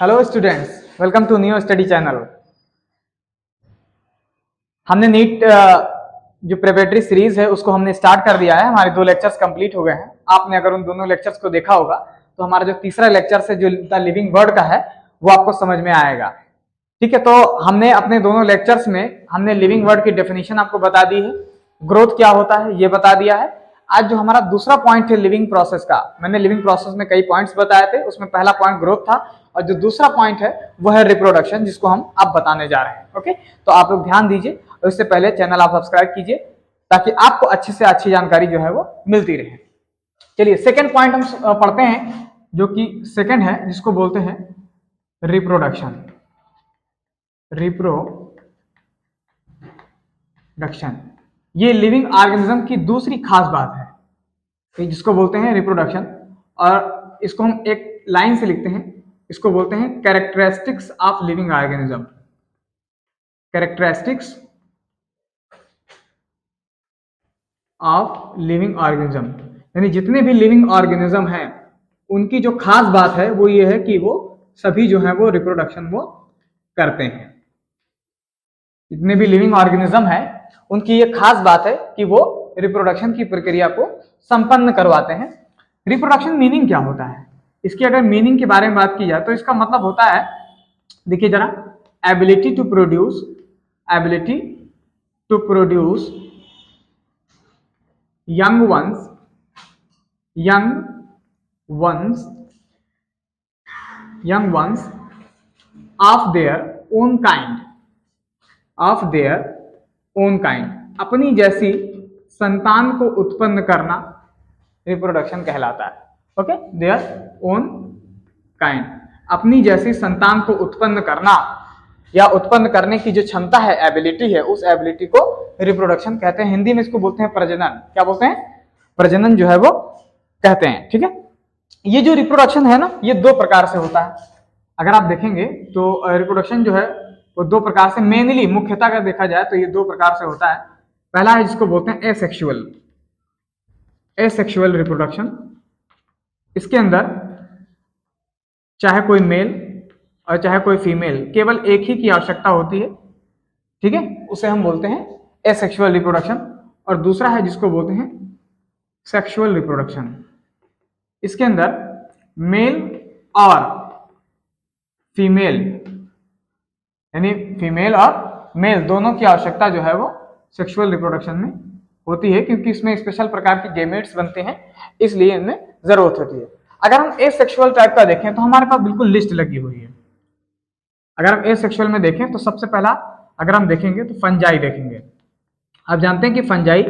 Hello students, welcome to new study channel. हमने NEET जो preparatory series है उसको हमने स्टार्ट कर दिया है। हमारे 2 लेक्चर्स कंप्लीट हो गए हैं। आपने अगर उन दोनों लेक्चर्स को देखा होगा तो हमारा जो तीसरा लेक्चर है जो द लिविंग वर्ड का है वो आपको समझ में आएगा। ठीक है, तो हमने अपने दोनों लेक्चर्स में हमने लिविंग वर्ड की डेफिनेशन आपको बता दी है, ग्रोथ क्या होता है ये बता दिया है। आज जो हमारा दूसरा पॉइंट है लिविंग प्रोसेस का, मैंने लिविंग प्रोसेस में कई पॉइंट्स बताए थे, उसमें पहला पॉइंट ग्रोथ था और जो दूसरा पॉइंट है वो है रिप्रोडक्शन, जिसको हम अब बताने जा रहे हैं। ओके, तो आप लोग ध्यान दीजिए और इससे पहले चैनल आप सब्सक्राइब कीजिए ताकि आपको अच्छी से अच्छी जानकारी जो है वो मिलती रहे। चलिए सेकेंड पॉइंट हम पढ़ते हैं, जो कि सेकेंड है, जिसको बोलते हैं रिप्रोडक्शन। रिप्रोडक्शन ये लिविंग ऑर्गेनिज्म की दूसरी खास बात है, जिसको बोलते हैं रिप्रोडक्शन। और इसको हम एक लाइन से लिखते हैं, इसको बोलते हैं characteristics of living organism. Characteristics of living organism, यानी जितने भी लिविंग ऑर्गेनिज्म हैं उनकी जो खास बात है वो ये है कि वो सभी जो है वो रिप्रोडक्शन वो करते हैं। जितने भी लिविंग ऑर्गेनिज्म है उनकी ये खास बात है कि वो रिप्रोडक्शन की प्रक्रिया को संपन्न करवाते हैं। रिप्रोडक्शन मीनिंग क्या होता है, इसकी अगर मीनिंग के बारे में बात की जाए तो इसका मतलब होता है, देखिए जरा, ability to produce young ones of their own kind, अपनी जैसी संतान को उत्पन्न करना रिप्रोडक्शन कहलाता है। ओके, देयर ओन काइंड, अपनी जैसी संतान को उत्पन्न करना या उत्पन्न करने की जो क्षमता है, एबिलिटी है, उस एबिलिटी को रिप्रोडक्शन कहते हैं। हिंदी में इसको बोलते हैं प्रजनन। क्या बोलते हैं? प्रजनन जो है वो कहते हैं। ठीक है, ये जो रिप्रोडक्शन है ना, ये 2 प्रकार से होता है। अगर आप देखेंगे तो रिप्रोडक्शन जो है वो 2 प्रकार से, मेनली मुख्यतः अगर देखा जाए तो ये 2 प्रकार से होता है। पहला है जिसको बोलते हैं एसेक्सुअल रिप्रोडक्शन। इसके अंदर चाहे कोई मेल और चाहे कोई फीमेल, केवल एक ही की आवश्यकता होती है। ठीक है, उसे हम बोलते हैं एसेक्सुअल रिप्रोडक्शन। और दूसरा है जिसको बोलते हैं सेक्सुअल रिप्रोडक्शन। इसके अंदर मेल और फीमेल, यानी फीमेल और मेल दोनों की आवश्यकता जो है वो सेक्सुअल रिप्रोडक्शन में होती है, क्योंकि इसमें स्पेशल प्रकार के गेमेट्स बनते हैं, इसलिए इनमें जरूरत होती है। अगर हम एसेक्सुअल टाइप का देखें तो हमारे पास बिल्कुल लिस्ट लगी हुई है। अगर हम एसेक्सुअल में देखें तो सबसे पहला अगर हम देखेंगे तो फंजाई देखेंगे। आप जानते हैं कि फंजाई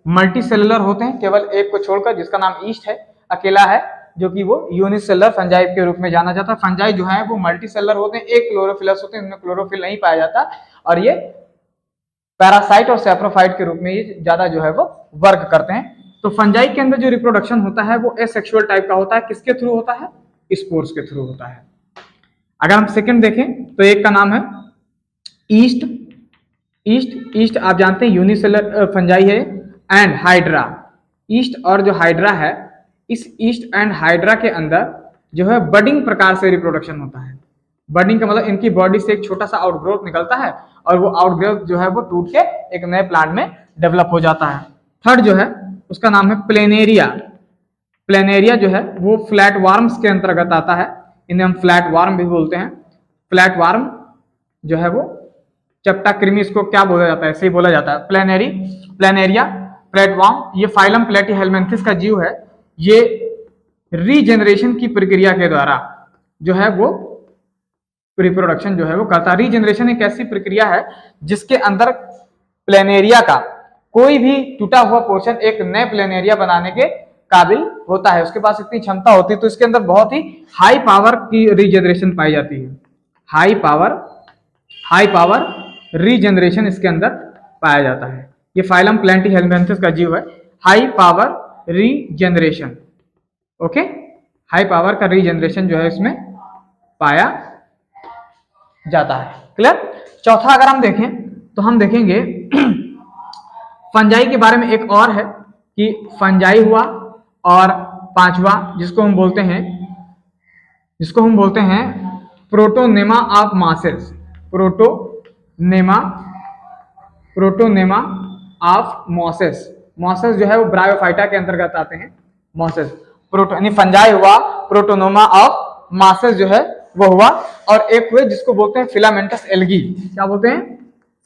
मल्टी सेलुलर होते हैं, केवल एक को छोड़कर, जिसका नाम ईस्ट है, अकेला है, जो कि वो यूनिसेलुलर फंजाई के रूप में जाना जाता है। फंजाई जो है वो मल्टी सेलुलर होते हैं, एक क्लोरोफिलस होते हैं, इनमें क्लोरोफिल नहीं पाया जाता, और ये पैरासाइट और सैप्रोफाइट के रूप में ये ज्यादा जो है वो वर्क करते हैं। तो फंजाई के अंदर जो रिप्रोडक्शन होता है वो एसेक्सुअल टाइप का होता है। किसके थ्रू होता है? स्पोर्स के थ्रू होता है। अगर हम सेकंड देखें तो एक का नाम है ईस्ट आप जानते हैं यूनिसेलुलर फंजाई है, एंड हाइड्रा। ईस्ट और जो हाइड्रा है, इस ईस्ट एंड हाइड्रा के अंदर जो है बडिंग प्रकार से रिप्रोडक्शन होता है। बडिंग का मतलब इनकी बॉडी से एक छोटा सा आउटग्रोथ निकलता है और वो आउटग्रोथ जो है वो टूट के एक नए प्लांट में डेवलप हो जाता है। थर्ड जो है उसका नाम है प्लेनेरिया। प्लेनेरिया जो है वो फ्लैट वार्म्स के अंतर्गत आता है, इन्हें हम फ्लैट वार्म भी बोलते हैं। फ्लैट वार्म जो है वो चपटा कृमि, इसको क्या बोला जाता है? ऐसे ही बोला जाता है, प्लेनेरिया, फ्लैट वार्म। ये फाइलम प्लेटीहेलमिन्थस का जीव है। ये रीजनरेशन की प्रक्रिया के द्वारा जो है वो रिप्रोडक्शन जो है वो करता है। रीजनरेशन एक ऐसी प्रक्रिया है जिसके अंदर प्लेनेरिया का कोई भी टूटा हुआ पोर्शन एक नए प्लेनेरिया बनाने के काबिल होता है, उसके पास इतनी क्षमता होती है। तो इसके अंदर बहुत ही हाई पावर की रीजनरेशन पाई जाती है। हाई पावर रीजनरेशन इसके अंदर पाया जाता है। ये फाइलम प्लेटीहेलमिन्थस का जीव है। High power regeneration, okay, high power का रीजनरेशन जो है इसमें पाया जाता है। क्लियर? चौथा अगर हम देखें तो हम देखेंगे फंजाई के बारे में एक और है कि फंजाई हुआ, और पांचवा जिसको हम बोलते हैं protonema of masses, protonema, protonema of mosses, mosses जो है वो ब्रायोफाइटा के अंतर्गत आते हैं, मॉसेस, प्रोटो यानी फंजाई हुआ, प्रोटोनोमा ऑफ मासेस जो है वो हुआ, और एक हुए जिसको बोलते हैं फिलामेंटस एल्गी, क्या बोलते हैं,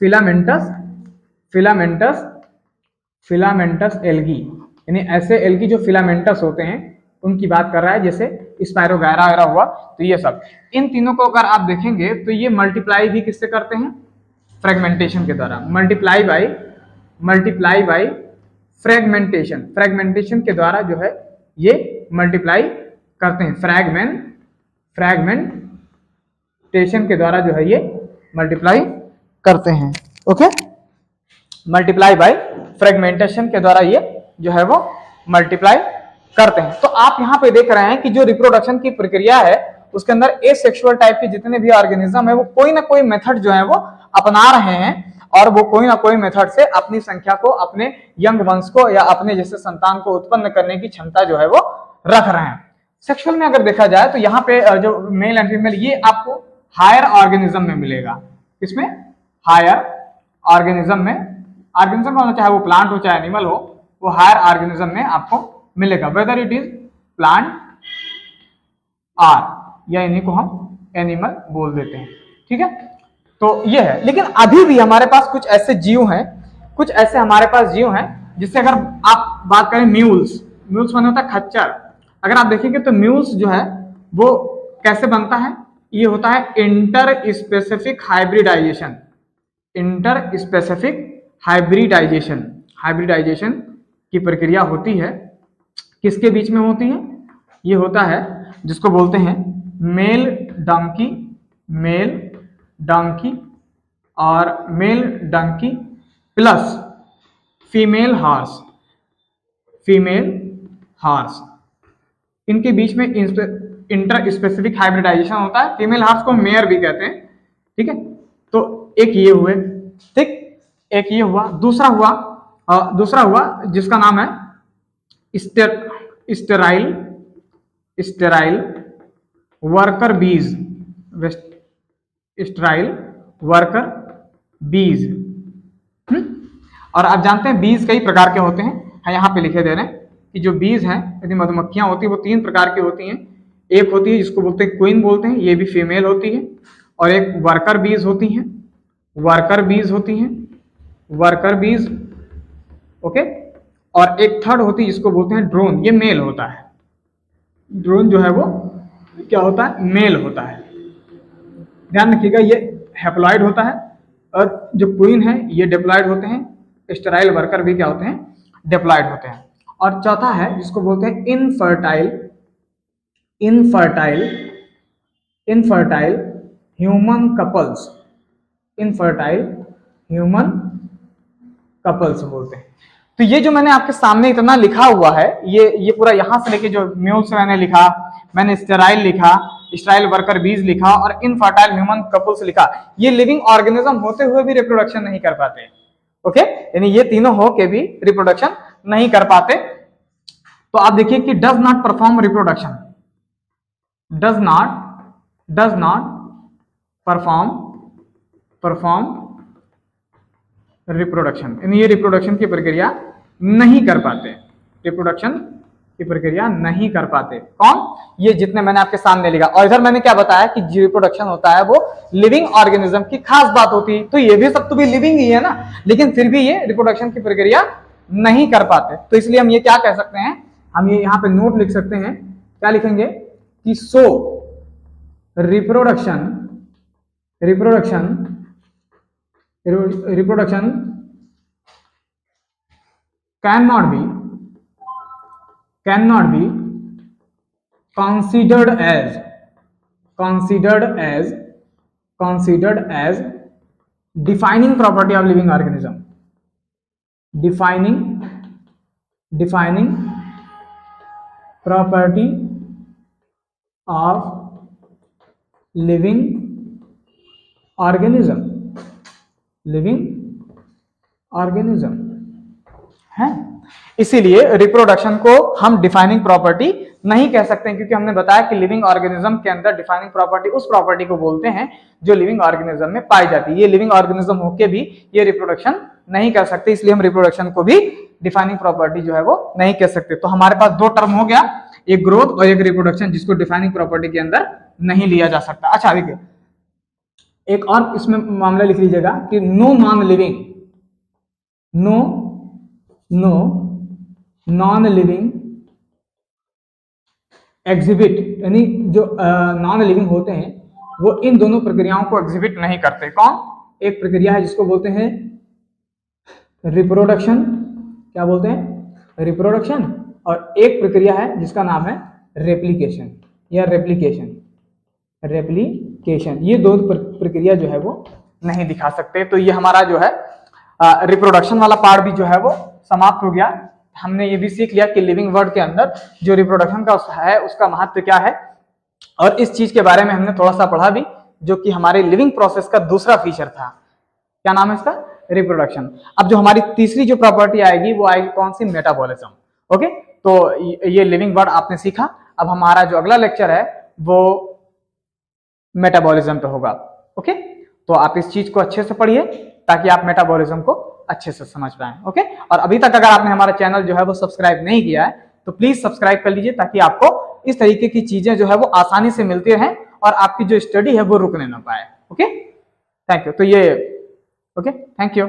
फिलामेंटस, फिलामेंटस, फिलामेंटस एल्गी, यानी ऐसे एल्गी जो फिलामेंटस होते हैं उनकी बात कर रहा है, जैसे स्पायरोगायरा वगैरह हुआ, तो ये सब, इन तीनों को अगर आप देखेंगे तो ये मल्टीप्लाई भी किससे करते हैं, फ्रेगमेंटेशन के द्वारा, मल्टीप्लाई बाय फ्रेगमेंटेशन, फ्रेगमेंटेशन के द्वारा जो है ये मल्टीप्लाई करते हैं, फ्रैगमेंटेशन के द्वारा जो है ये मल्टीप्लाई करते हैं, ओके, मल्टीप्लाई बाय फ्रेगमेंटेशन के द्वारा ये जो है वो मल्टीप्लाई करते हैं। तो आप यहाँ पे देख रहे हैं कि जो रिप्रोडक्शन की प्रक्रिया है उसके अंदर एसेक्सुअल टाइप के जितने भी ऑर्गेनिज्म है वो कोई ना कोई मेथड जो है वो अपना रहे हैं, और वो कोई ना कोई मेथड से अपनी संख्या को, अपने यंग वंश को या अपने जैसे संतान को उत्पन्न करने की क्षमता जो है वो रख रहे हैं। सेक्सुअल में अगर देखा जाए तो यहाँ पे जो मेल एंड फीमेल ये आपको हायर ऑर्गेनिज्म में मिलेगा, किसमें, हायर ऑर्गेनिज्म में, ऑर्गेनिज्म होना चाहे वो प्लांट हो चाहे एनिमल हो, वो हायर ऑर्गेनिज्म में आपको मिलेगा, whether it is plant or, या इन्हीं को हम एनिमल बोल देते हैं, ठीक है। तो ये है, लेकिन अभी भी हमारे पास कुछ ऐसे जीव हैं, कुछ ऐसे हमारे पास जीव हैं जिससे अगर आप बात करें म्यूल्स, म्यूल्स माने होता है खच्चर, अगर आप देखेंगे तो म्यूल्स जो है वो कैसे बनता है, ये होता है interspecific hybridization, interspecific hybridization, hybridization की प्रक्रिया होती है, किसके बीच में होती है, ये होता है जिसको बोलते हैं मेल डंकी, मेल डंकी और male donkey plus female horse, female horse, इनके बीच में इंटर स्पेसिफिक हाइब्रिडाइजेशन होता है, फीमेल हार्स को मेयर भी कहते हैं, ठीक है। तो एक ये हुए, ठीक, एक ये हुआ, दूसरा हुआ जिसका नाम है स्टेराइल, स्टेराइल वर्कर बीज, स्टेराइल वर्कर बीज, और आप जानते हैं बीज कई प्रकार के होते हैं, यहाँ पे लिखे दे रहे हैं कि जो बीज हैं, यदि मधुमक्खियां होती है वो 3 प्रकार की होती हैं, एक होती है जिसको बोलते हैं क्वीन बोलते हैं, ये भी फीमेल होती है, और एक वर्कर बीज होती हैं, वर्कर बीज होती हैं, वर्कर बीज, ओके, और एक थर्ड होती है जिसको बोलते हैं ड्रोन, ये मेल होता है, ड्रोन जो है वो क्या होता है, मेल होता है, ध्यान रखिएगा, ये हैप्लॉइड होता है, और जो क्वीन है ये डिप्लॉइड होते हैं, स्टेराइल वर्कर भी क्या होते हैं, डिप्लॉइड होते हैं, और चौथा है जिसको बोलते हैं infertile, infertile, infertile human couples, infertile human couples बोलते हैं। तो ये जो मैंने आपके सामने इतना लिखा हुआ है, ये पूरा यहां से लेके जो म्यूल्स मैंने लिखा, मैंने स्टेराइल लिखा, स्टेराइल वर्कर बीज लिखा और इनफर्टाइल ह्यूमन कपल्स लिखा, ये लिविंग ऑर्गेनिज्म होते हुए भी रिप्रोडक्शन नहीं कर पाते, ओके, यानी ये तीनों हो के भी रिप्रोडक्शन नहीं कर पाते। तो आप देखिए कि does not perform reproduction, does not perform reproduction, यानी ये रिप्रोडक्शन की प्रक्रिया नहीं कर पाते, रिप्रोडक्शन की प्रक्रिया नहीं कर पाते, कौन, ये जितने मैंने आपके सामने लिखा। और इधर मैंने क्या बताया कि जो रिप्रोडक्शन होता है वो लिविंग ऑर्गेनिज्म की खास बात होती है, तो ये भी सब तो भी लिविंग ही है ना, लेकिन फिर भी ये रिप्रोडक्शन की प्रक्रिया नहीं कर पाते, तो इसलिए हम ये क्या कह सकते हैं, हम ये यहाँ पे नोट लिख सकते हैं, क्या लिखेंगे कि सो reproduction cannot be considered as defining property of living organism, defining property of living organism है, इसीलिए रिप्रोडक्शन को हम डिफाइनिंग प्रॉपर्टी नहीं कह सकते हैं, क्योंकि हमने बताया कि लिविंग ऑर्गेनिज्म के अंदर डिफाइनिंग प्रॉपर्टी उस प्रॉपर्टी को बोलते हैं जो लिविंग ऑर्गेनिज्म में पाई जाती है। ये लिविंग ऑर्गेनिज्म होके भी ये रिप्रोडक्शन नहीं कर सकते, इसलिए हम रिप्रोडक्शन को भी डिफाइनिंग प्रॉपर्टी जो है वो नहीं कह सकते। तो हमारे पास दो टर्म हो गया, एक ग्रोथ और एक रिप्रोडक्शन, जिसको डिफाइनिंग प्रॉपर्टी के अंदर नहीं लिया जा सकता। अच्छा देखिए, एक और इसमें मामला लिख लीजिएगा कि no non living, no non living exhibit, यानी जो नॉन लिविंग होते हैं वो इन दोनों प्रक्रियाओं को एग्जिबिट नहीं करते। कौन? एक प्रक्रिया है जिसको बोलते हैं रिप्रोडक्शन, क्या बोलते हैं? रिप्रोडक्शन। और एक प्रक्रिया है जिसका नाम है रेप्लिकेशन या रेप्लिकेशन। ये दो प्रक्रिया जो है वो नहीं दिखा सकते। तो ये हमारा जो है रिप्रोडक्शन वाला पार्ट भी जो है वो समाप्त हो गया। हमने ये भी सीख लिया कि लिविंग वर्ड के अंदर जो रिप्रोडक्शन का है उसका महत्व क्या है, और इस चीज के बारे में हमने थोड़ा सा पढ़ा भी, जो कि हमारे लिविंग प्रोसेस का दूसरा फीचर था। क्या नाम है इसका? रिप्रोडक्शन। अब जो हमारी तीसरी जो प्रॉपर्टी आएगी वो आएगी कौन सी? मेटाबॉलिज्म। ओके, तो ये लिविंग वर्ड आपने सीखा। अब हमारा जो अगला लेक्चर है वो मेटाबॉलिज्म पे होगा। ओके, तो आप इस चीज को अच्छे से पढ़िए ताकि आप मेटाबॉलिज्म को अच्छे से समझ पाएं। ओके, और अभी तक अगर आपने हमारा चैनल जो है वो सब्सक्राइब नहीं किया है तो प्लीज सब्सक्राइब कर लीजिए, ताकि आपको इस तरीके की चीजें जो है वो आसानी से मिलती रहें और आपकी जो स्टडी है वो रुकने ना पाए। Okay, thank you. तो ये ओके, थैंक यू।